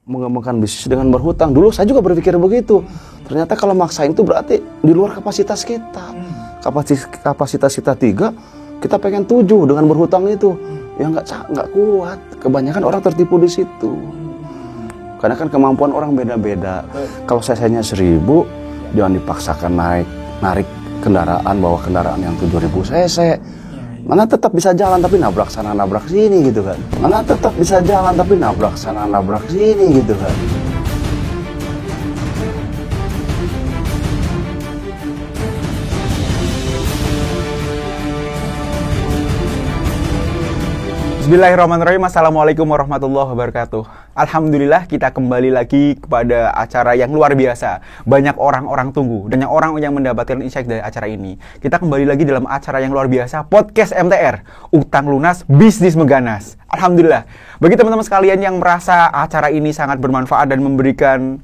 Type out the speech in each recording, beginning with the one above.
mengembangkan bisnis dengan berhutang. Dulu saya juga berpikir begitu. Ternyata kalau maksain itu berarti di luar kapasitas kita. Kapasitas kita 3, kita pengen 7 dengan berhutang itu. Ya nggak kuat. Kebanyakan orang tertipu di situ. Karena kan kemampuan orang beda-beda. Kalau saya 1.000, jangan dipaksakan narik kendaraan, bawa kendaraan yang 7.000 cc. Mana tetap bisa jalan tapi nabrak sana nabrak sini gitu kan. Mana tetap bisa jalan tapi nabrak sana nabrak sini gitu kan. Bismillahirrahmanirrahim. Assalamualaikum warahmatullahi wabarakatuh. Alhamdulillah kita kembali lagi kepada acara yang luar biasa. Banyak orang-orang tunggu, banyak orang yang mendapatkan insight dari acara ini. Kita kembali lagi dalam acara yang luar biasa, Podcast MTR, Utang Lunas Bisnis Mengganas. Alhamdulillah. Bagi teman-teman sekalian yang merasa acara ini sangat bermanfaat dan memberikan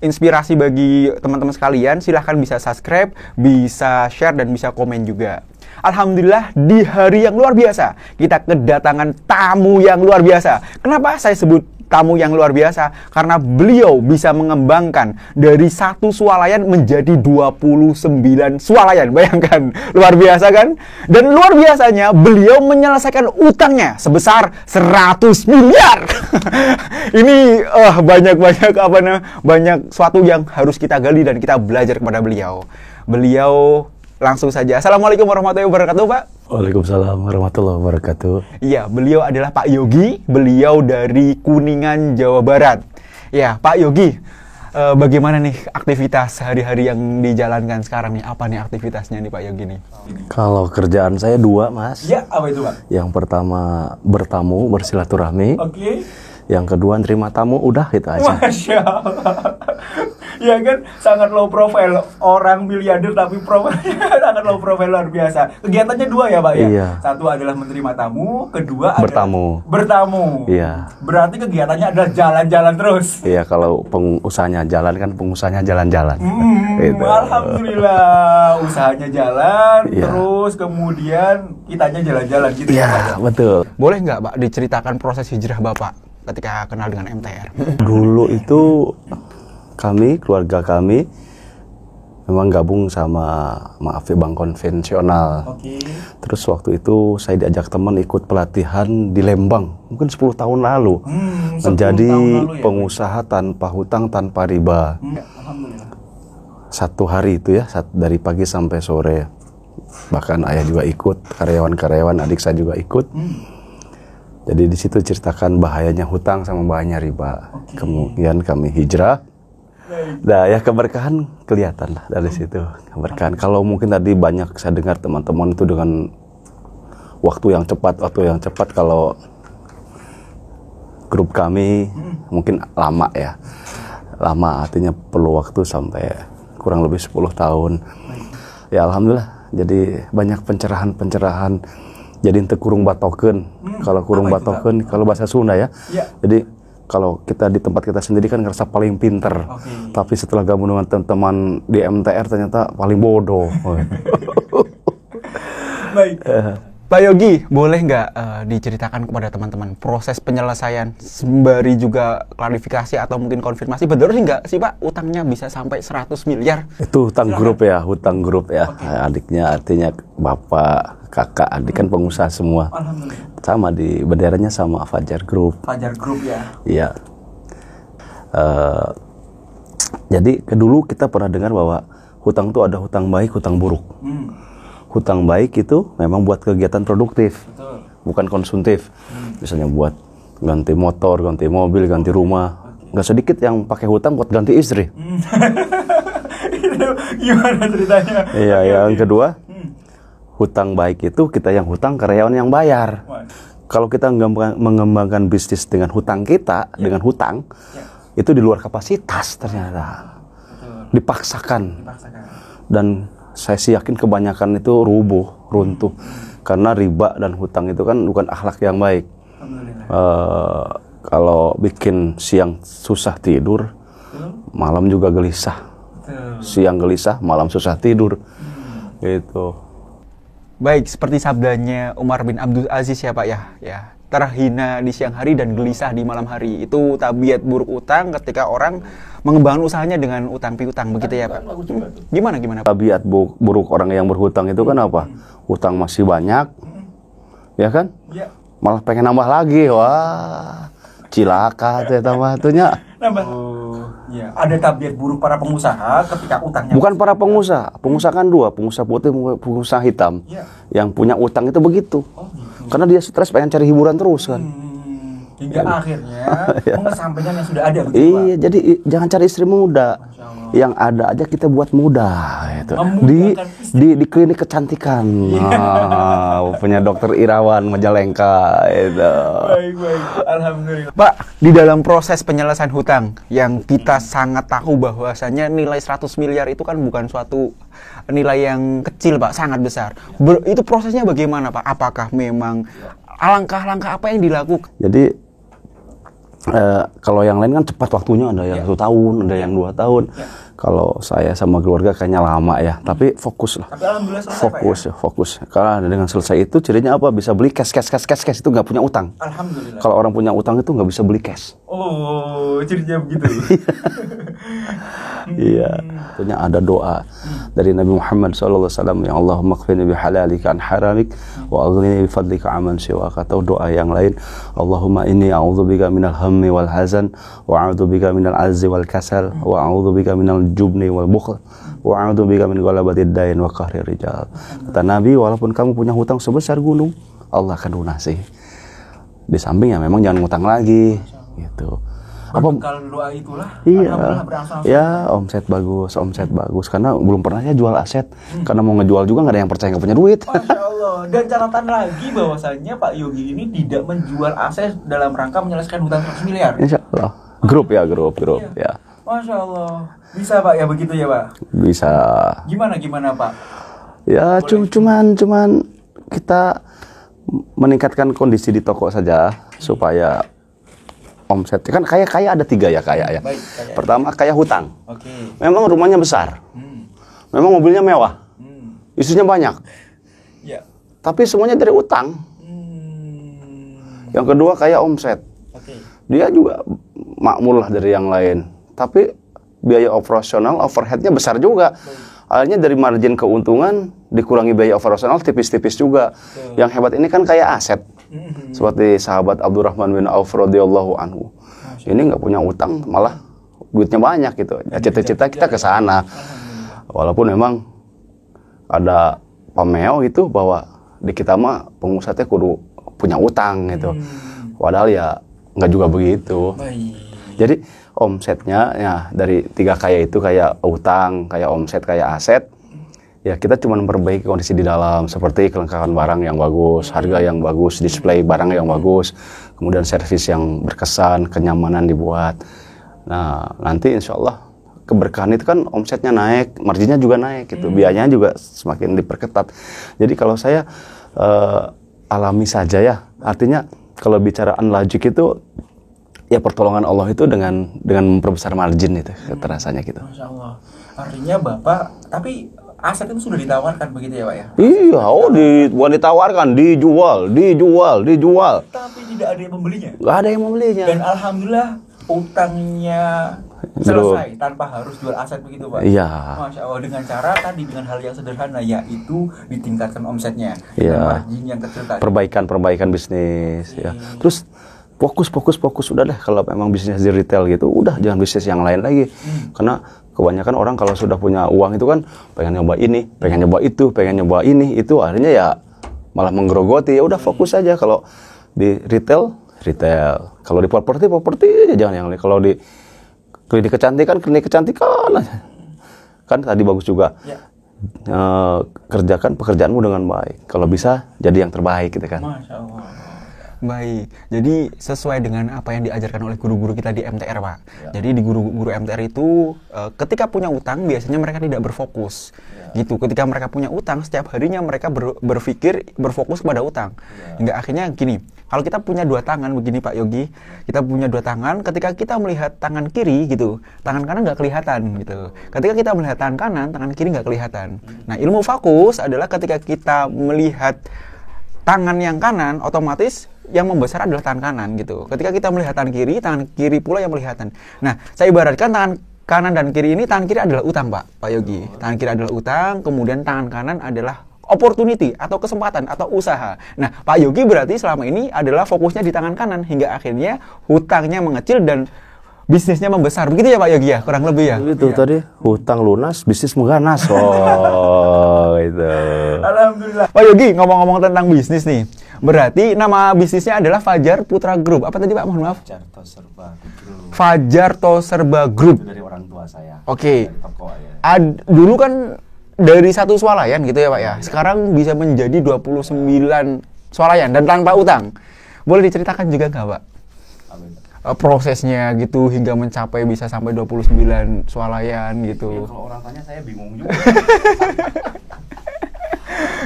inspirasi bagi teman-teman sekalian, silahkan bisa subscribe, bisa share, dan bisa komen juga. Alhamdulillah, di hari yang luar biasa kita kedatangan tamu yang luar biasa. Kenapa saya sebut tamu yang luar biasa? Karena beliau bisa mengembangkan dari 1 swalayan menjadi 29 swalayan. Bayangkan, luar biasa kan? Dan luar biasanya beliau menyelesaikan utangnya sebesar 100 miliar. Ini banyak suatu yang harus kita gali dan kita belajar kepada beliau. Langsung saja. Assalamualaikum warahmatullahi wabarakatuh, Pak. Waalaikumsalam warahmatullahi wabarakatuh. Iya, beliau adalah Pak Yogi. Beliau dari Kuningan, Jawa Barat. Ya, Pak Yogi, bagaimana nih aktivitas hari-hari yang dijalankan sekarang nih? Apa nih aktivitasnya nih Pak Yogi nih? Kalau kerjaan saya 2, Mas. Ya, apa itu, Pak? Yang pertama bertamu, bersilaturahmi. Oke. Yang kedua nerima tamu, udah itu aja. Masya Allah. Ya kan, sangat low profile. Orang miliarder tapi profilnya sangat low profile, luar biasa. Kegiatannya 2 ya Pak ya? Iya. Satu adalah menerima tamu, kedua bertamu. Bertamu. Iya. Berarti kegiatannya adalah jalan-jalan terus. Iya, kalau pengusahanya jalan kan pengusahanya jalan-jalan. Gitu. Alhamdulillah, usahanya jalan, iya. Terus kemudian kitanya jalan-jalan gitu ya Pak? Iya, betul. Boleh nggak Pak diceritakan proses hijrah Bapak ketika kenal dengan MTR? Dulu itu keluarga kami memang gabung sama bank konvensional. Oke. Terus waktu itu saya diajak teman ikut pelatihan di Lembang, mungkin 10 tahun lalu. Menjadi pengusaha tanpa hutang, tanpa riba. Alhamdulillah. 1 hari itu ya, dari pagi sampai sore. Bahkan ayah juga ikut, karyawan-karyawan adik saya juga ikut. Jadi di situ ceritakan bahayanya hutang sama bahayanya riba. Kemudian kami hijrah. Nah ya, keberkahan kelihatan lah dari situ. Keberkahan. Kalau mungkin tadi banyak saya dengar teman-teman itu dengan waktu yang cepat. Kalau grup kami mungkin lama ya. Lama artinya perlu waktu sampai kurang lebih 10 tahun. Ya alhamdulillah. Jadi banyak pencerahan. Jadi ente kurung batoken. Kalau kurung batoken, kalau bahasa Sunda ya. Jadi kalau kita di tempat kita sendiri kan ngerasa paling pinter. Tapi setelah gabung dengan teman-teman di MTR ternyata paling bodoh. Baik. Pak Yogi, boleh nggak diceritakan kepada teman-teman proses penyelesaian sembari juga klarifikasi atau mungkin konfirmasi, benar nggak sih Pak utangnya bisa sampai 100 miliar? Itu hutang grup ya. Adiknya artinya bapak, kakak, adik kan pengusaha semua. Alhamdulillah. Sama di benderanya sama Fajar Group. Fajar Group ya? Iya. Jadi dulu kita pernah dengar bahwa hutang itu ada hutang baik, hutang buruk. Hutang baik itu memang buat kegiatan produktif. Betul. Bukan konsumtif. Misalnya buat ganti motor, ganti mobil, ganti rumah. Nggak sedikit yang pakai hutang buat ganti istri. Itu gimana ceritanya? Iya, yang kedua, hutang baik itu kita yang hutang, karyawan yang bayar. Kalau kita mengembangkan bisnis dengan hutang kita, dengan hutang, itu di luar kapasitas ternyata. Dipaksakan. Dan saya sih yakin kebanyakan itu runtuh. Karena riba dan hutang itu kan bukan akhlak yang baik. Kalau bikin siang susah tidur, malam juga gelisah. Siang gelisah, malam susah tidur. Gitu. Baik, seperti sabdanya Umar bin Abdul Aziz ya Pak ya. terhina di siang hari dan gelisah di malam hari. Itu tabiat buruk utang ketika orang mengembangkan usahanya dengan utang piutang, begitu ya Pak? Gimana Pak? Tabiat buruk orang yang berhutang itu kan apa? Hutang masih banyak, ya kan? Ya. Malah pengen nambah lagi, wah cilaka teh tamatunya. Nambah. Ya. Ada tabiat buruk para pengusaha ketika utangnya. Bukan para pengusaha kan dua, pengusaha putih, pengusaha hitam. Ya. Yang punya utang itu begitu. Oh, gitu. Karena dia stres pengen cari hiburan terus kan. Hingga akhirnya mengesampingkan yang sudah ada begitu, Iya, Pak. jadi jangan cari istri muda. Masya Allah. Yang ada aja kita buat muda gitu. Memudahkan Di klinik kecantikan. Punya dokter Irawan Majalengka itu. Baik. Alhamdulillah. Pak, di dalam proses penyelesaian hutang yang kita sangat tahu bahwasanya nilai 100 miliar itu kan bukan suatu nilai yang kecil Pak, sangat besar. Itu prosesnya bagaimana Pak? Apakah memang langkah-langkah apa yang dilakukan? Jadi kalau yang lain kan cepat waktunya, ada yang 1 tahun, ada yang 2 tahun. Kalau saya sama keluarga kayaknya lama ya, tapi fokus lah. Tapi alhamdulillah selesai, Pak, ya? Fokus. Karena dengan selesai itu cirinya apa? Bisa beli cash itu nggak punya utang. Alhamdulillah. Kalau orang punya utang itu nggak bisa beli cash. Oh, cirinya begitu. Iya, tentunya ada doa dari Nabi Muhammad SAW yang Allahumma qfini bihalalika an haramik wa aghnini bifadlika amman siwaka. Atau doa yang lain, Allahumma inni a'udzubika minal hammi wal hazan wa a'udzubika minal azzi wal kasal wa a'udzubika minal jubni wal bukhl wa a'udzubika min ghalabatid dain wa qahrir rijal. Kata Nabi, walaupun kamu punya hutang sebesar gunung, Allah akan lunasi. Di samping ya memang jangan ngutang lagi gitu. Berbekal doa itulah, Iya, alhamdulillah berangsur-angsur. ya omset bagus. Karena belum pernah saya jual aset. Karena mau ngejual juga nggak ada yang percaya, nggak punya duit. Masya Allah. Dan catatan lagi bahwasannya Pak Yogi ini tidak menjual aset dalam rangka menyelesaikan hutang 100 miliar. Insya Allah. Grup ya. Masya Allah. Bisa Pak ya begitu ya Pak? Bisa. Gimana Pak? Ya cuman kita meningkatkan kondisi di toko saja supaya omset kan kaya ada 3 ya kaya ya. Baik, kaya. Pertama kaya hutang. Oke. Memang rumahnya besar. Memang mobilnya mewah. Istrinya banyak. Ya. Tapi semuanya dari utang. Yang kedua kaya omset. Oke. Dia juga makmur lah dari yang lain. Tapi biaya operasional, overheadnya besar juga. Akhirnya dari margin keuntungan dikurangi biaya operasional tipis-tipis juga. Yang hebat ini kan kaya aset. Seperti sahabat Abdurrahman bin Auf radhiyallahu anhu. Ini nggak punya utang, malah duitnya banyak gitu. Ya, cita-cita kita ke sana. Walaupun memang ada pameo itu bahwa di kita mah pengusaha teh kudu punya utang gitu. Padahal ya nggak juga begitu. Baik. Jadi omsetnya ya dari 3 kaya itu, kayak utang, kayak omset, kayak aset. Ya kita cuma memperbaiki kondisi di dalam seperti kelengkapan barang yang bagus, harga yang bagus, display barang yang bagus, kemudian servis yang berkesan, kenyamanan dibuat. Nah nanti insya Allah keberkahan itu kan omsetnya naik, marginnya juga naik gitu, biayanya juga semakin diperketat. Jadi kalau saya alami saja ya, artinya kalau bicara unlogic itu ya pertolongan Allah itu dengan memperbesar margin itu terasanya gitu. Masya Allah. Artinya Bapak, tapi aset itu sudah ditawarkan begitu ya Pak ya? Iya, bukan ditawarkan, dijual. Tapi tidak ada yang membelinya. Gak ada yang membelinya. Dan alhamdulillah utangnya selesai tanpa harus jual aset begitu Pak. Iya. Masya Allah, dengan cara tadi dengan hal yang sederhana, yaitu ditingkatkan omsetnya. Iya. Dan margin yang kecil tadi. Perbaikan bisnis ya. Terus fokus udah deh kalau memang bisnis di retail gitu, udah jangan bisnis yang lain lagi. Karena kebanyakan orang kalau sudah punya uang itu kan pengen nyoba ini, pengen nyoba itu, pengen nyoba ini, itu akhirnya ya malah menggerogoti. Ya udah fokus aja kalau di retail. Kalau di properti aja, jangan yang lain. Kalau di klinik kecantikan aja. Kan tadi bagus juga. Ya. Kerjakan pekerjaanmu dengan baik. Kalau bisa jadi yang terbaik gitu kan. Masya Allah. Baik, jadi sesuai dengan apa yang diajarkan oleh guru-guru kita di MTR, Pak. Ya. Jadi di guru-guru MTR itu ketika punya utang biasanya mereka tidak berfokus, gitu. Ketika mereka punya utang, setiap harinya mereka berfokus pada utang. Hingga akhirnya gini, kalau kita punya 2 tangan begini Pak Yogi, kita punya 2 tangan. Ketika kita melihat tangan kiri, gitu, tangan kanan nggak kelihatan, gitu. Ketika kita melihat tangan kanan, tangan kiri nggak kelihatan. Nah, ilmu fokus adalah ketika kita melihat tangan yang kanan, otomatis yang membesar adalah tangan kanan gitu. Ketika kita melihat tangan kiri pula yang melihatan. Nah, saya ibaratkan tangan kanan dan kiri ini, tangan kiri adalah utang, Pak Yogi. Tangan kiri adalah utang, kemudian tangan kanan adalah opportunity atau kesempatan atau usaha. Nah, Pak Yogi berarti selama ini adalah fokusnya di tangan kanan hingga akhirnya hutangnya mengecil dan bisnisnya membesar. Begitu ya Pak Yogi ya, kurang lebih ya. Itu tadi hutang lunas, bisnis mengganas. Oh, itu. Alhamdulillah. Pak Yogi, ngomong-ngomong tentang bisnis nih. Berarti nama bisnisnya adalah Fajar Putra Group. Apa tadi Pak? Mohon maaf. Jarto Serba Group. Fajarto Serba Group. Itu dari orang tua saya. Oke. Dari toko ya. Dulu kan dari satu swalayan gitu ya Pak ya. Sekarang bisa menjadi 29 swalayan dan tanpa utang. Boleh diceritakan juga nggak Pak? Prosesnya gitu hingga mencapai bisa sampai 29 swalayan gitu. Ya, kalau orang tanya saya bingung juga.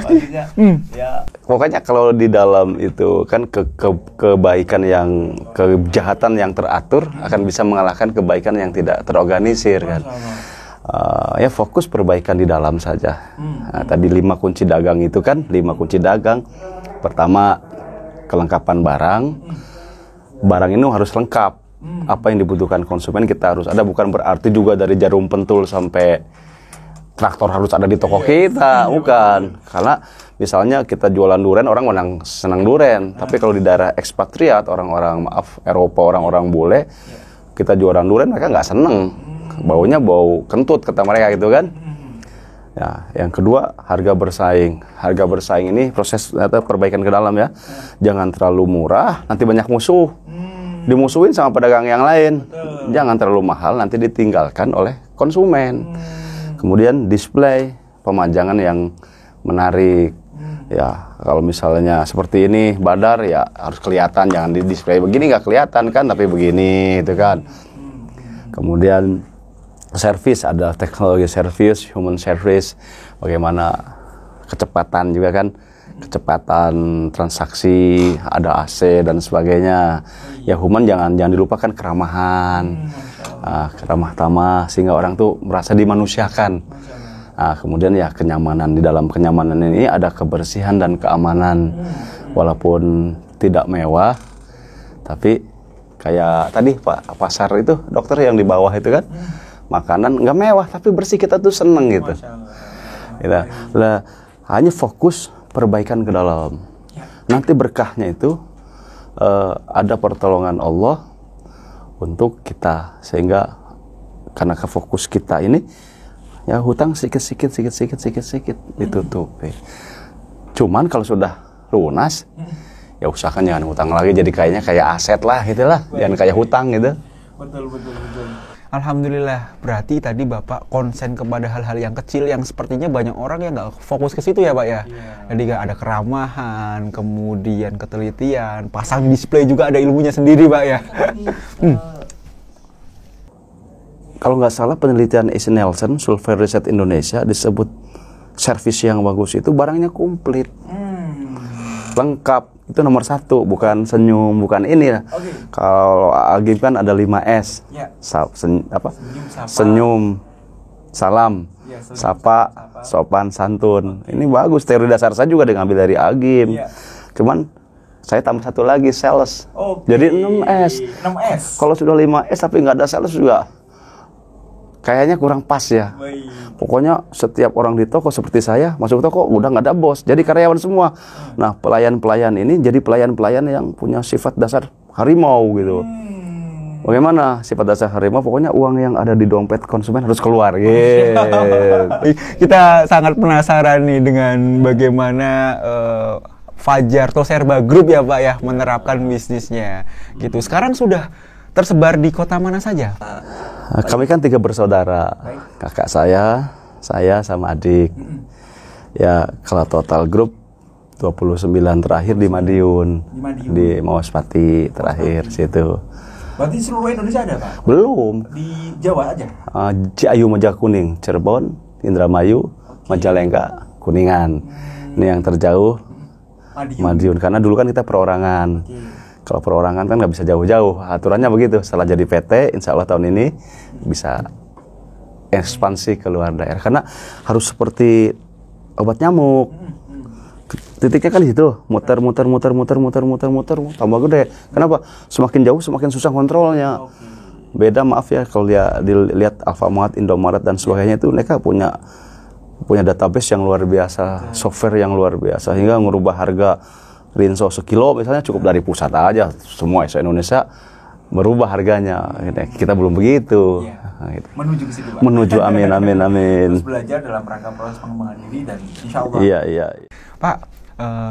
Maksudnya ya Pokoknya kalau di dalam itu kan kebaikan yang kejahatan yang teratur akan bisa mengalahkan kebaikan yang tidak terorganisir kan. Ya fokus perbaikan di dalam saja. Nah, tadi 5 kunci dagang itu kan 5 kunci dagang. Pertama kelengkapan barang. Barang ini harus lengkap. Apa yang dibutuhkan konsumen kita harus ada. Bukan berarti juga dari jarum pentul sampai traktor harus ada di toko kita, bukan. Karena misalnya kita jualan duren, orang senang duren. Tapi kalau di daerah ekspatriat, orang-orang Eropa, orang-orang bule, kita jualan duren mereka nggak seneng. Baunya bau kentut kata mereka gitu kan. Ya, yang kedua harga bersaing. Harga bersaing ini proses atau perbaikan ke dalam ya. Jangan terlalu murah, nanti banyak musuh. Dimusuhin sama pedagang yang lain. Jangan terlalu mahal, nanti ditinggalkan oleh konsumen. Kemudian display, pemajangan yang menarik. Ya, kalau misalnya seperti ini badar ya harus kelihatan, jangan di display begini nggak kelihatan kan, tapi begini itu kan. Kemudian service, ada teknologi service, human service, bagaimana kecepatan juga kan, kecepatan transaksi, ada AC dan sebagainya. Ya human jangan dilupakan keramahan, keramah tamah sehingga orang tuh merasa dimanusiakan. Kemudian ya kenyamanan, di dalam kenyamanan ini ada kebersihan dan keamanan. Walaupun tidak mewah, tapi kayak tadi Pak pasar itu dokter yang di bawah itu kan, makanan nggak mewah tapi bersih, kita tuh seneng gitu. Lah hanya fokus perbaikan ke dalam. Nanti berkahnya itu ada pertolongan Allah untuk kita, sehingga karena kefokus kita ini ya hutang sedikit ditutupi. Cuman kalau sudah lunas ya usahakan jangan hutang lagi, jadi kayaknya kayak aset lah gitulah, jangan kayak hutang gitu. Betul. Alhamdulillah, berarti tadi Bapak konsen kepada hal-hal yang kecil yang sepertinya banyak orang yang nggak fokus ke situ ya Pak ya. Jadi nggak ada keramahan, kemudian ketelitian, pasang display juga ada ilmunya sendiri Pak ya. Kalau nggak salah penelitian AC Nielsen, Survey Research Indonesia disebut servis yang bagus itu barangnya komplit, lengkap. Itu nomor 1, bukan senyum, bukan ini ya. Kalau Agim kan ada 5S. Ya. Senyum, salam, sapa, sopan, santun. Ini bagus, teori dasar saya juga diambil dari Agim. Cuman saya tambah 1 lagi, sales. Jadi 6S. Kalau sudah 5S tapi nggak ada sales juga kayaknya kurang pas ya. Pokoknya setiap orang di toko seperti saya masuk toko udah nggak ada bos, jadi karyawan semua. Nah pelayan-pelayan ini jadi pelayan-pelayan yang punya sifat dasar harimau gitu. Bagaimana sifat dasar harimau? Pokoknya uang yang ada di dompet konsumen harus keluar. Kita sangat penasaran nih dengan bagaimana Fajarto Serba Group ya Pak ya menerapkan bisnisnya gitu. Sekarang sudah tersebar di kota mana saja? Kami kan 3 bersaudara, kakak saya sama adik. Ya kalau total grup 29 terakhir di Madiun, di Mawaspati terakhir situ. Berarti seluruh Indonesia ada Pak? Belum. Di Jawa aja? Ciayu Majakuning, Cirebon, Indramayu, Majalengka, Kuningan. Ini yang terjauh Madiun, karena dulu kan kita perorangan. Kalau perorangan kan nggak bisa jauh-jauh, aturannya begitu. Setelah jadi PT, insya Allah tahun ini bisa ekspansi ke luar daerah. Karena harus seperti obat nyamuk. Titiknya kan di situ, muter, tambah gede. Kenapa? Semakin jauh semakin susah kontrolnya. Beda maaf ya kalau dia dilihat Alfamart, Indomaret dan sebagainya itu mereka punya database yang luar biasa, software yang luar biasa hingga merubah harga rinso sekilo misalnya cukup dari pusat aja semua se-Indonesia berubah harganya. Kita belum begitu. Gitu. Menuju ke situ, Pak. Menuju, amin. Terus belajar dalam rangka proses pengembangan diri dan insya Allah. Iya. Pak,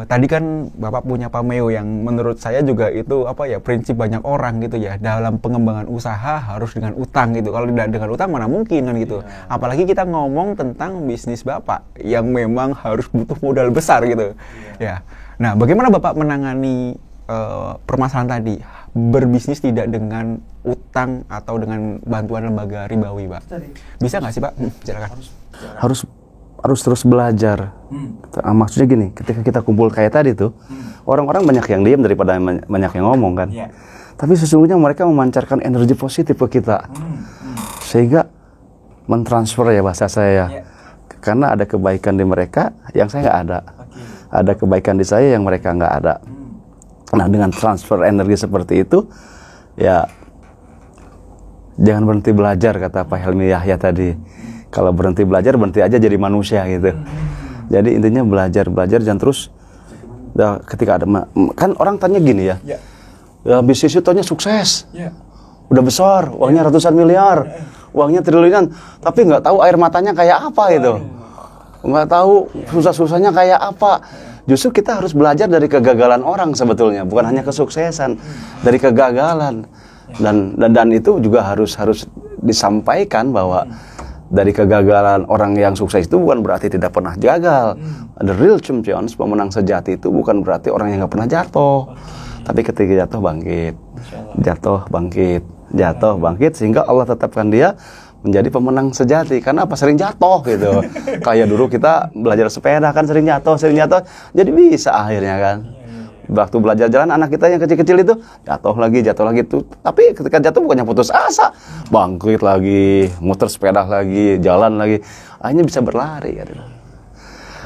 tadi kan Bapak punya Pameo yang menurut saya juga itu prinsip banyak orang gitu ya, dalam pengembangan usaha harus dengan utang gitu. Kalau tidak dengan utang mana mungkin kan gitu. Apalagi kita ngomong tentang bisnis Bapak yang memang harus butuh modal besar gitu. Ya. Nah, bagaimana Bapak menangani permasalahan tadi, berbisnis tidak dengan utang atau dengan bantuan lembaga ribawi, Pak? Bisa nggak sih, Pak? Silakan. Harus terus belajar. Maksudnya gini, ketika kita kumpul kayak tadi tuh, orang-orang banyak yang diam daripada banyak yang ngomong kan. Tapi sesungguhnya mereka memancarkan energi positif ke kita, sehingga mentransfer ya bahasa saya. Karena ada kebaikan di mereka yang saya nggak ada. Ada kebaikan di saya yang mereka nggak ada. Nah, dengan transfer energi seperti itu, ya jangan berhenti belajar kata Pak Helmi Yahya tadi. Kalau berhenti belajar, berhenti aja jadi manusia gitu. Jadi intinya belajar dan terus. Nah, ketika ada kan orang tanya gini ya, bisnis itu sukses, udah besar, uangnya ratusan miliar, uangnya triliunan, tapi nggak tahu air matanya kayak apa gitu, nggak tahu susah-susahnya kayak apa. Justru kita harus belajar dari kegagalan orang sebetulnya, bukan hanya kesuksesan, dari kegagalan. Dan itu juga harus disampaikan bahwa dari kegagalan orang yang sukses itu bukan berarti tidak pernah gagal. The real champions, pemenang sejati itu bukan berarti orang yang nggak pernah jatuh, tapi ketika jatuh bangkit, sehingga Allah tetapkan dia menjadi pemenang sejati. Karena apa? Sering jatuh gitu. Kayak dulu kita belajar sepeda kan sering jatuh, jadi bisa akhirnya kan. Waktu belajar jalan anak kita yang kecil-kecil itu jatuh lagi tuh. Tapi ketika jatuh bukannya putus asa, bangkit lagi, muter sepeda lagi, jalan lagi, akhirnya bisa berlari gitu.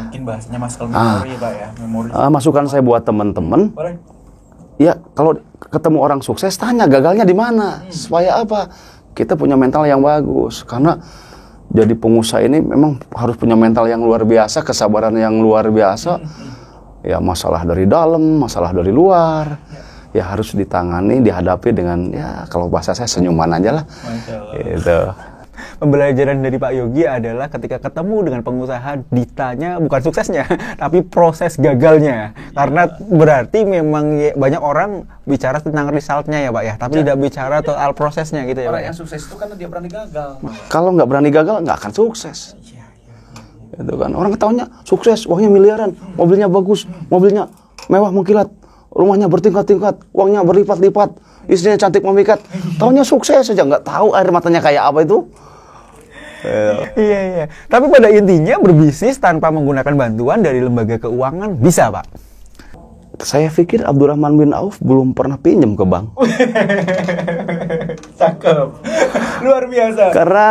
Mungkin bahasanya masalah memori, Pak ya, memori. Masukan saya buat teman-teman. Ya, kalau ketemu orang sukses tanya gagalnya di mana, supaya apa? Kita punya mental yang bagus. Karena jadi pengusaha ini memang harus punya mental yang luar biasa, kesabaran yang luar biasa. Ya, masalah dari dalam, masalah dari luar, ya harus ditangani, dihadapi dengan, ya kalau bahasa saya senyuman aja lah. Gitu. Pembelajaran dari Pak Yogi adalah ketika ketemu dengan pengusaha ditanya bukan suksesnya, tapi proses gagalnya. Karena berarti memang banyak orang bicara tentang resultnya ya Pak ya, tapi tidak bicara soal prosesnya gitu ya Pak. Orang yang sukses itu karena dia berani gagal. Kalau nggak berani gagal, nggak akan sukses. Itu kan orang ketahuinya sukses, uangnya miliaran, mobilnya bagus, mobilnya mewah mengkilat, rumahnya bertingkat-tingkat, uangnya berlipat-lipat, istrinya cantik memikat. Taunya sukses saja, nggak tahu air matanya kayak apa itu. Iya. Tapi pada intinya berbisnis tanpa menggunakan bantuan dari lembaga keuangan bisa, Pak? Saya pikir Abdurrahman bin Auf belum pernah pinjam ke bank. Cakep. Luar biasa. Karena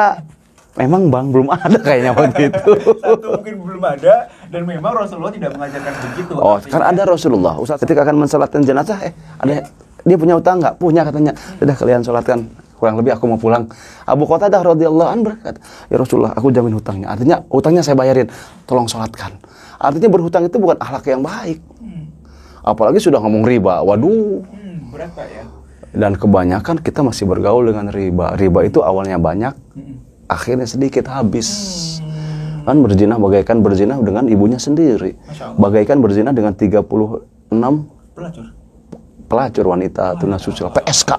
memang bank belum ada kayaknya waktu itu. Satu mungkin belum ada, dan memang Rasulullah tidak mengajarkan begitu. Oh, karena ada Rasulullah. Ustaz ketika akan mensalatkan jenazah, ada dia punya utang nggak? Punya katanya. Sudah kalian salatkan. Kurang lebih aku mau pulang. Abu Qatadah radhiyallahu anhu berkata, ya Rasulullah, aku jamin hutangnya. Artinya hutangnya saya bayarin. Tolong salatkan. Artinya berhutang itu bukan akhlak yang baik. Apalagi sudah ngomong riba. Waduh. Berat Pak ya. Dan kebanyakan kita masih bergaul dengan riba. Riba itu awalnya banyak, akhirnya sedikit habis. Kan berzina bagaikan berzina dengan ibunya sendiri. Bagaikan berzina dengan 36 pelacur wanita tunasusila PSK.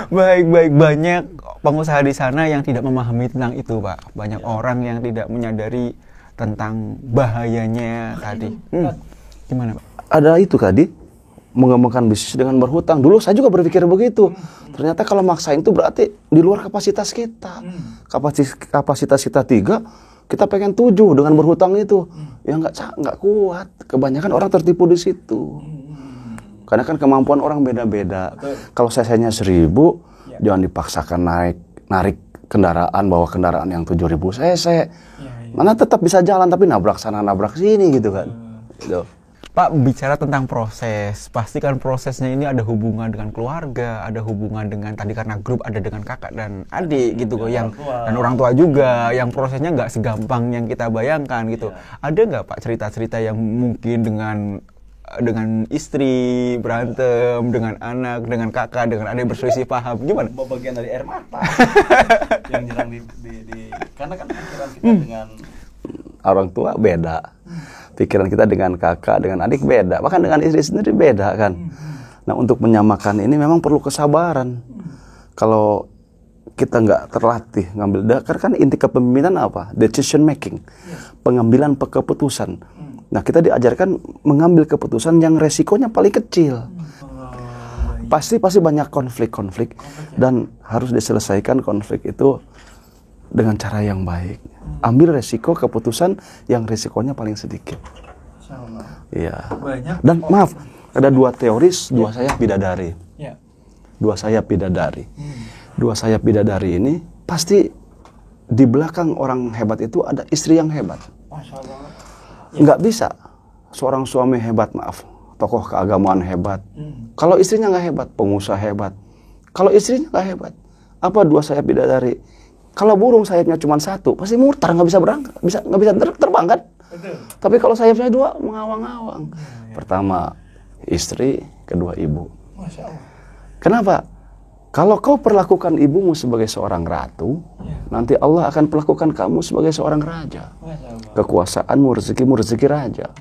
Baik, banyak pengusaha di sana yang tidak memahami tentang itu, Pak. Banyak orang yang tidak menyadari tentang bahayanya tadi. Gimana, Pak? Ada itu tadi, mengembangkan bisnis dengan berhutang. Dulu saya juga berpikir begitu. Ternyata kalau maksain itu berarti di luar kapasitas kita. Kapasitas kita 3, kita pengen 7 dengan berhutang itu. Ya nggak kuat. Kebanyakan orang tertipu di situ. Karena kan kemampuan orang beda-beda. Kalau CC-nya 1000, jangan dipaksakan narik kendaraan, bawa kendaraan yang 7000 cc. Mana tetap bisa jalan tapi nabrak sana nabrak sini gitu kan. Gitu. Pak, bicara tentang proses, pastikan prosesnya ini ada hubungan dengan keluarga, ada hubungan dengan tadi karena grup ada dengan kakak dan adik gitu kok, yang dan orang tua juga, yang prosesnya nggak segampang yang kita bayangkan gitu. Ada nggak Pak cerita-cerita yang mungkin dengan istri berantem, dengan anak, dengan kakak, dengan adik berselisih paham, gimana? Bagian dari air mata yang nyerang karena kan pikiran kita dengan Orang tua beda. Pikiran kita dengan kakak, dengan adik beda. Bahkan dengan istri sendiri beda kan. Nah, untuk menyamakan ini memang perlu kesabaran. Kalau kita nggak terlatih ngambil dakar, kan inti kepemimpinan apa? Decision making. Pengambilan keputusan. Nah, kita diajarkan mengambil keputusan yang resikonya paling kecil. Pasti banyak konflik dan harus diselesaikan konflik itu dengan cara yang baik. Ambil resiko keputusan yang resikonya paling sedikit. Iya. Dan maaf, ada dua teoris, dua sayap bidadari. Ya. Dua sayap bidadari. Dua sayap bidadari ini pasti di belakang orang hebat itu ada istri yang hebat. Masya Allah. Nggak bisa seorang suami hebat, maaf, tokoh keagamaan hebat. Kalau istrinya nggak hebat, pengusaha hebat. Kalau istrinya nggak hebat, apa dua sayap bidadari? Kalau burung sayapnya cuma satu, pasti mutar, nggak bisa berangkat, nggak bisa terbang kan? Betul. Tapi kalau sayapnya dua, mengawang-awang. Pertama istri, kedua ibu. Masya Allah. Kenapa? Kalau kau perlakukan ibumu sebagai seorang ratu, nanti Allah akan perlakukan kamu sebagai seorang raja. Masya Allah. Kekuasaanmu, rezekimu, rezeki raja.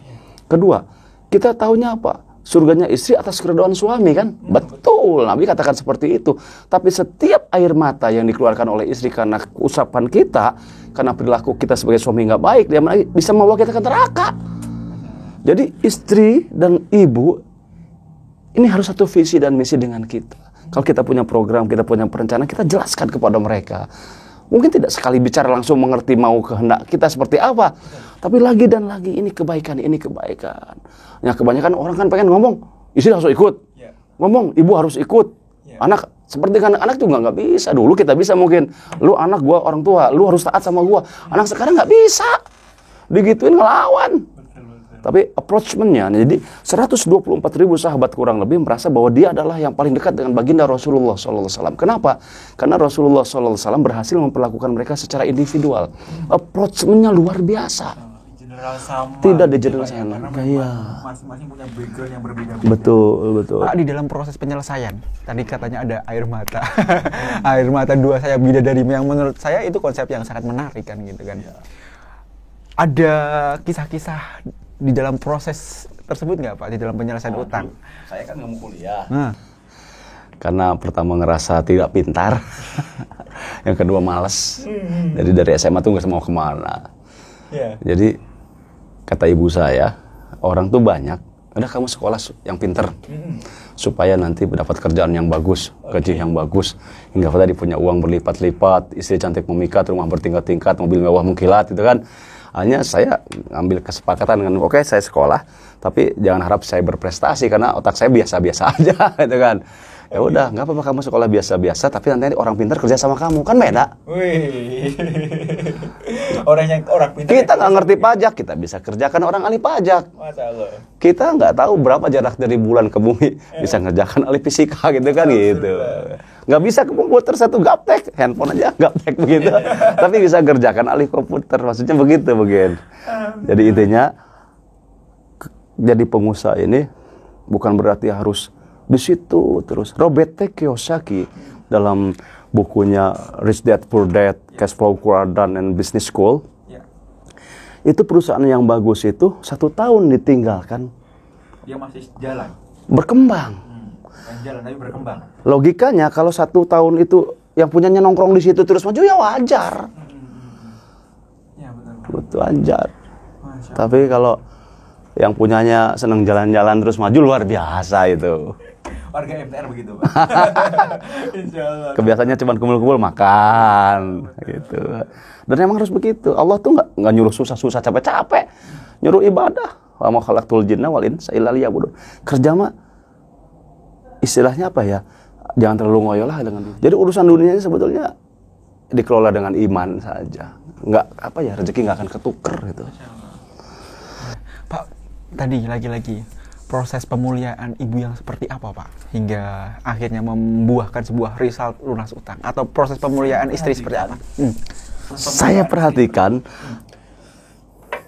Kedua, kita tahunya apa? Surganya istri atas keridhaan suami kan? Betul, Nabi katakan seperti itu. Tapi setiap air mata yang dikeluarkan oleh istri karena usapan kita, karena perilaku kita sebagai suami nggak baik, dia bisa membawa kita ke neraka. Jadi istri dan ibu ini harus satu visi dan misi dengan kita. Kalau kita punya program, kita punya perencanaan, kita jelaskan kepada mereka. Mungkin tidak sekali bicara langsung mengerti mau kehendak kita seperti apa. Tapi lagi dan lagi, ini kebaikan, ini kebaikan. Ya, kebanyakan orang kan pengen ngomong, istri harus ikut. Ngomong, ibu harus ikut. Anak, seperti anak juga nggak bisa. Dulu kita bisa mungkin. Lu anak, gua orang tua, lu harus taat sama gua. Anak sekarang nggak bisa. Digituin ngelawan. Tapi approachment-nya, jadi 124.000 sahabat kurang lebih merasa bahwa dia adalah yang paling dekat dengan baginda Rasulullah SAW. Kenapa? Karena Rasulullah SAW berhasil memperlakukan mereka secara individual. Approachment-nya luar biasa. General sama. Tidak di gitu, general Pak, ya. sama. Karena Iya. masing-masing punya background yang berbeda. Betul. Pak, di dalam proses penyelesaian, tadi katanya ada air mata. Air mata dua sayap bidadari yang menurut saya itu konsep yang sangat menarik kan gitu kan. Ada kisah-kisah di dalam proses tersebut nggak Pak, di dalam penyelesaian utang? saya kan nggak mau kuliah. Nah, Karena pertama ngerasa tidak pintar, yang kedua malas. Jadi dari SMA tuh nggak mau kemana. Jadi kata ibu saya, orang tuh banyak, udah kamu sekolah yang pinter, supaya nanti mendapat kerjaan yang bagus, gaji yang bagus, hingga tadi punya uang berlipat-lipat, istri cantik memikat, rumah bertingkat-tingkat, mobil mewah mengkilat, gitu kan. Hanya saya ambil kesepakatan dengan, oke, saya sekolah, tapi jangan harap saya berprestasi karena otak saya biasa-biasa aja, gitu kan. Ya udah, nggak apa-apa kamu sekolah biasa-biasa, tapi nanti orang pintar kerja sama kamu, kan beda. Wih. orang pintar. Kita nggak ngerti pajak, kita bisa kerjakan orang ahli pajak. Masya Allah. Kita nggak tahu berapa jarak dari bulan ke bumi, bisa ngerjakan ahli fisika gitu kan gitu. Nggak bisa ke komputer satu gaptek, handphone aja gaptek begitu. Tapi bisa kerjakan ahli komputer, maksudnya begitu begin. Jadi intinya, jadi pengusaha ini bukan berarti harus di situ terus. Robert T. Kiyosaki dalam bukunya Rich Dad Poor Dad, Cash Flow Quadrant and Business School, itu perusahaan yang bagus itu 1 tahun ditinggalkan, Dia masih jalan. berkembang. Jalan tapi berkembang. Logikanya kalau 1 tahun itu yang punyanya nongkrong di situ terus maju, ya wajar. Ya betul. Betul, wajar. Masya Allah. Tapi kalau yang punyanya seneng jalan-jalan terus maju, luar biasa itu. Warga MTR begitu, Pak. Insya Allah. Kebiasaannya cuma kumpul-kumpul makan gitu. Dan emang harus begitu. Allah tuh nggak nyuruh susah-susah capek-capek, nyuruh ibadah. Wa ma khalaqtul jinna wal insa illa liya'budun. Kerja mah istilahnya apa ya? Jangan terlalu ngoyo lah dengan dunia. Jadi urusan dunianya sebetulnya dikelola dengan iman saja. Nggak apa ya, rezeki nggak akan ketuker gitu. Pak, tadi lagi-lagi proses pemuliaan ibu yang seperti apa Pak hingga akhirnya membuahkan sebuah result lunas utang, atau proses pemuliaan istri seperti apa? Saya perhatikan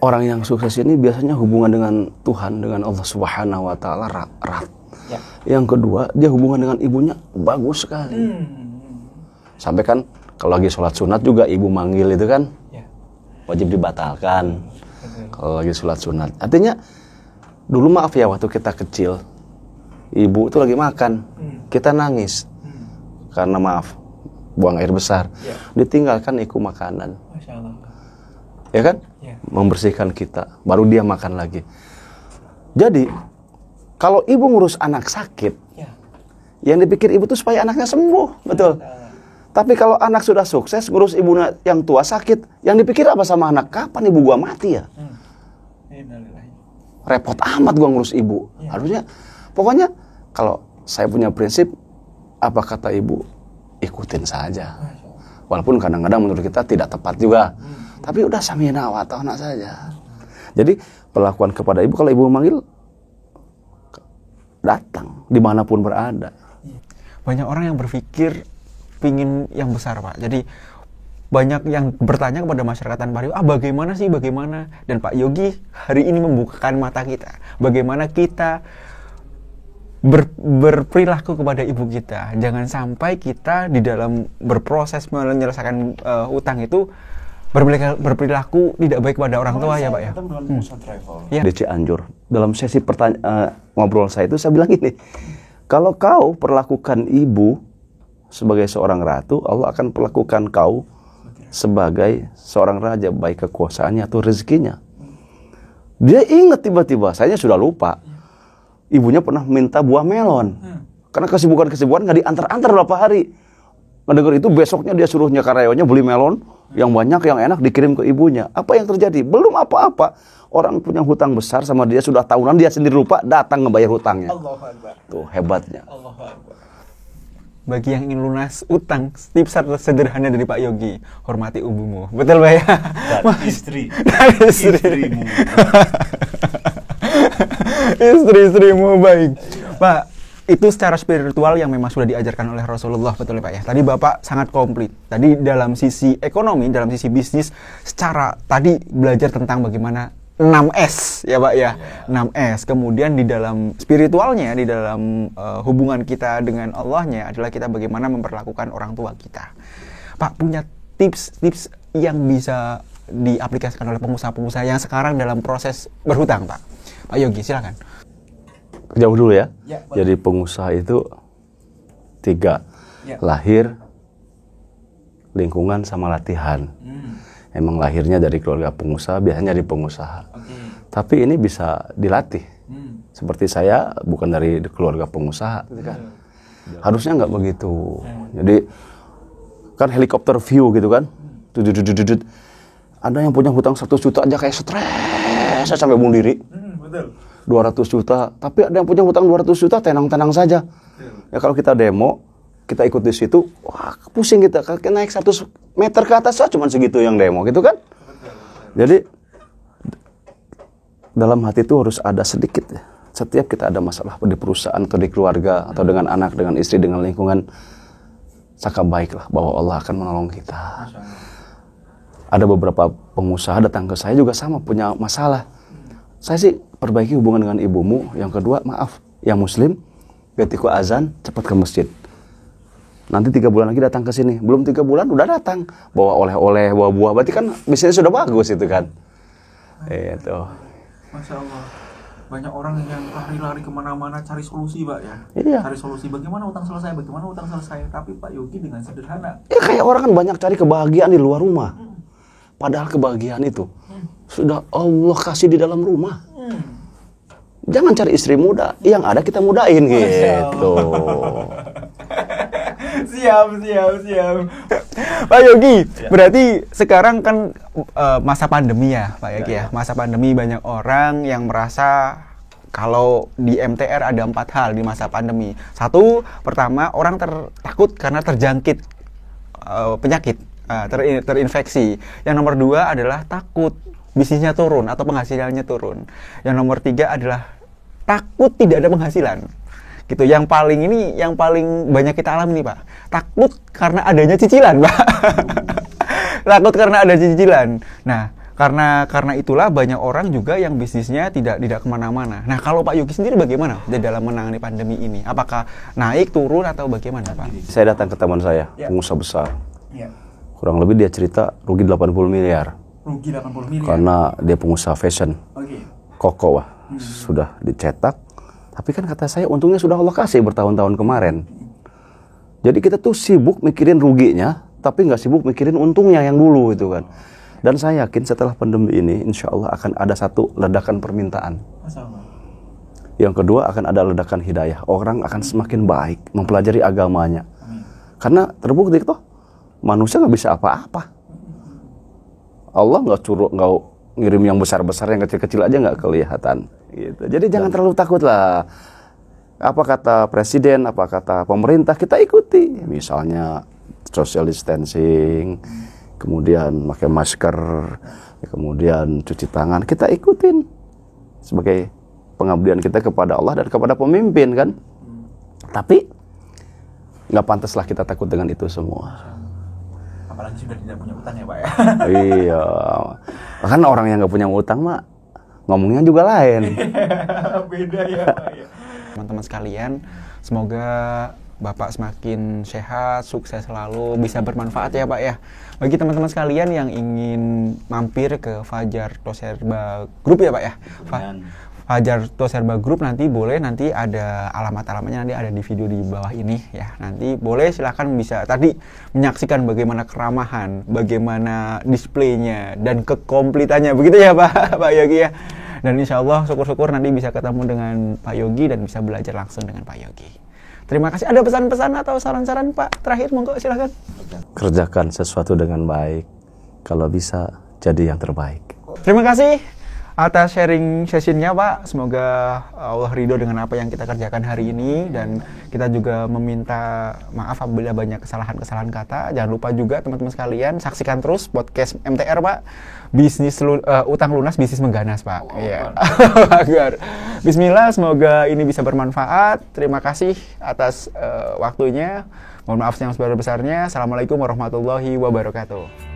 orang yang sukses ini biasanya hubungan dengan Tuhan, dengan Allah Subhanahu wa taala erat. Ya. Yang kedua, dia hubungan dengan ibunya bagus sekali. Sampai kan kalau lagi sholat sunat juga ibu manggil itu kan Ya. wajib dibatalkan. Kalau lagi sholat sunat. Artinya dulu maaf ya, waktu kita kecil ibu itu lagi makan, kita nangis karena maaf buang air besar, ditinggalkan iku makanan, Masya Allah. ya kan? Ya. Membersihkan kita, baru dia makan lagi. Jadi kalau ibu ngurus anak sakit, Ya. yang dipikir ibu tuh supaya anaknya sembuh, betul. Tapi kalau anak sudah sukses, ngurus ibunya yang tua sakit, yang dipikir apa sama anak? Kapan ibu gua mati ya? Innalillahi. Repot amat gua ngurus ibu. Harusnya, pokoknya kalau saya punya prinsip, apa kata ibu, ikutin saja. Walaupun kadang-kadang menurut kita tidak tepat juga. Tapi udah samina wa ta'na saja. Jadi perlakuan kepada ibu, kalau ibu memanggil, datang dimanapun berada. Banyak orang yang berpikir pingin yang besar Pak. Jadi banyak yang bertanya kepada masyarakat Tanpa Riuh, bagaimana sih, bagaimana? Dan Pak Yogi hari ini membukakan mata kita. Bagaimana kita berperilaku kepada ibu kita. Jangan sampai kita di dalam berproses menyelesaikan utang itu berperilaku tidak baik kepada orang tua ya Pak ya. Ketemu dengan pengusaha travel. Ya. Di Cianjur, dalam sesi ngobrol saya itu saya bilang gini, kalau kau perlakukan ibu sebagai seorang ratu, Allah akan perlakukan kau sebagai seorang raja, baik kekuasaannya atau rezekinya. Dia ingat tiba-tiba, saya sudah lupa, ibunya pernah minta buah melon, karena kesibukan-kesibukan nggak diantar-antar berapa hari. Mendengar itu besoknya dia suruhnya karyawannya beli melon yang banyak, yang enak, dikirim ke ibunya. Apa yang terjadi? Belum apa-apa, orang punya hutang besar sama dia sudah tahunan, dia sendiri lupa, datang ngebayar hutangnya. Allahu Akbar. Tuh hebatnya. Allahu Akbar. Bagi yang ingin lunas utang, tips sederhana dari Pak Yogi, hormati ibumu. Betul Pak ya? Dan istri. Dan Istrimu. Istri-istrimu, baik. Pak, itu secara spiritual yang memang sudah diajarkan oleh Rasulullah, betul ya Pak ya? Tadi Bapak sangat komplit. Tadi dalam sisi ekonomi, dalam sisi bisnis, secara tadi belajar tentang bagaimana 6S ya Pak ya, 6S. Kemudian di dalam spiritualnya, di dalam hubungan kita dengan Allahnya adalah kita bagaimana memperlakukan orang tua kita. Pak, punya tips-tips yang bisa diaplikasikan oleh pengusaha-pengusaha yang sekarang dalam proses berhutang Pak? Pak Yogi, silakan. Jauh dulu ya. Ya, boleh. Jadi pengusaha itu 3, Ya. lahir, lingkungan, sama latihan. Emang lahirnya dari keluarga pengusaha, biasanya dari pengusaha. Oke. Tapi ini bisa dilatih. Seperti saya bukan dari keluarga pengusaha, gitu kan. Harusnya nggak begitu. Jadi kan helikopter view gitu kan. Dudut. Ada yang punya hutang 100 juta aja kayak stres sampai bunuh diri. Betul. 200 juta, tapi ada yang punya hutang 200 juta tenang-tenang saja. Ya kalau kita demo, kita ikut di situ, wah pusing kita, naik 100 meter ke atas cuma segitu yang demo gitu kan. Jadi dalam hati itu harus ada sedikit ya. Setiap kita ada masalah di perusahaan atau di keluarga atau dengan anak, dengan istri, dengan lingkungan, sangka baiklah bahwa Allah akan menolong kita. Ada beberapa pengusaha datang ke saya juga sama punya masalah. Saya sih perbaiki hubungan dengan ibumu. Yang kedua, maaf, yang muslim, ketika azan cepat ke masjid. Nanti 3 bulan lagi datang ke sini. Belum 3 bulan udah datang, bawa oleh-oleh, bawa buah. Berarti kan bisnisnya sudah bagus itu kan. Itu. Masya Allah. Banyak orang yang lari-lari kemana-mana cari solusi Pak ya. Iya. Cari solusi bagaimana utang selesai, bagaimana utang selesai. Tapi Pak Yogi dengan sederhana. Ya kayak orang kan banyak cari kebahagiaan di luar rumah. Padahal kebahagiaan itu sudah Allah kasih di dalam rumah. Jangan cari istri muda, yang ada kita mudain gitu. Siap. Pak Yogi, berarti sekarang kan masa pandemi ya Pak Yogi ya. Masa pandemi banyak orang yang merasa kalau di MTR ada 4 hal di masa pandemi. 1, pertama orang takut karena terjangkit penyakit terinfeksi. Yang nomor 2 adalah takut bisnisnya turun atau penghasilannya turun. Yang nomor 3 adalah takut tidak ada penghasilan. Gitu. Yang paling banyak kita alami nih, Pak. Takut karena adanya cicilan, Pak. Takut karena ada cicilan. Nah, karena itulah banyak orang juga yang bisnisnya tidak kemana-mana. Nah, kalau Pak Yogi sendiri bagaimana di dalam menangani pandemi ini? Apakah naik, turun, atau bagaimana, Pak? Saya datang ke teman saya, pengusaha besar. Kurang lebih dia cerita rugi 80 miliar. Rugi 80 miliar. Karena dia pengusaha fashion. Oke. Koko sudah dicetak. Tapi kan kata saya untungnya sudah Allah kasih bertahun-tahun kemarin. Jadi kita tuh sibuk mikirin ruginya, tapi nggak sibuk mikirin untungnya yang dulu itu kan. Dan saya yakin setelah pandemi ini, insya Allah akan ada satu ledakan permintaan. Yang kedua akan ada ledakan hidayah. Orang akan semakin baik mempelajari agamanya. Karena terbukti toh manusia nggak bisa apa-apa. Allah nggak ngirim yang besar-besar, yang kecil-kecil aja nggak kelihatan. Gitu. Jadi jangan terlalu takut lah. Apa kata presiden, apa kata pemerintah, kita ikuti. Misalnya social distancing, kemudian pakai masker, kemudian cuci tangan, kita ikutin sebagai pengabdian kita kepada Allah dan kepada pemimpin kan. Tapi nggak pantaslah kita takut dengan itu semua. Apalagi sudah tidak punya utang ya, Pak ya. Iya, bahkan orang yang nggak punya utang mak ngomongnya juga lain. Beda ya, Pak ya. Teman-teman sekalian, semoga Bapak semakin sehat, sukses selalu, bisa bermanfaat ya Pak ya. Bagi teman-teman sekalian yang ingin mampir ke Fajar Toserba Group ya Pak ya. Fajar Toserba Group nanti boleh, nanti ada alamat-alamatnya nanti ada di video di bawah ini ya. Nanti boleh silahkan bisa tadi menyaksikan bagaimana keramahan, bagaimana displaynya dan kekomplitannya begitu ya Pak Yogi ya. Dan insya Allah syukur-syukur nanti bisa ketemu dengan Pak Yogi dan bisa belajar langsung dengan Pak Yogi. Terima kasih. Ada pesan-pesan atau saran-saran Pak terakhir, monggo silakan. Kerjakan sesuatu dengan baik. Kalau bisa jadi yang terbaik. Terima kasih atas sharing sessionnya Pak. Semoga Allah ridho dengan apa yang kita kerjakan hari ini. Dan kita juga meminta maaf apabila banyak kesalahan-kesalahan kata. Jangan lupa juga teman-teman sekalian saksikan terus podcast MTR Pak. Bisnis utang lunas, bisnis mengganas Pak. Iya. Bismillah, semoga ini bisa bermanfaat. Terima kasih atas waktunya. Mohon maaf yang sebesar-besarnya. Assalamualaikum warahmatullahi wabarakatuh.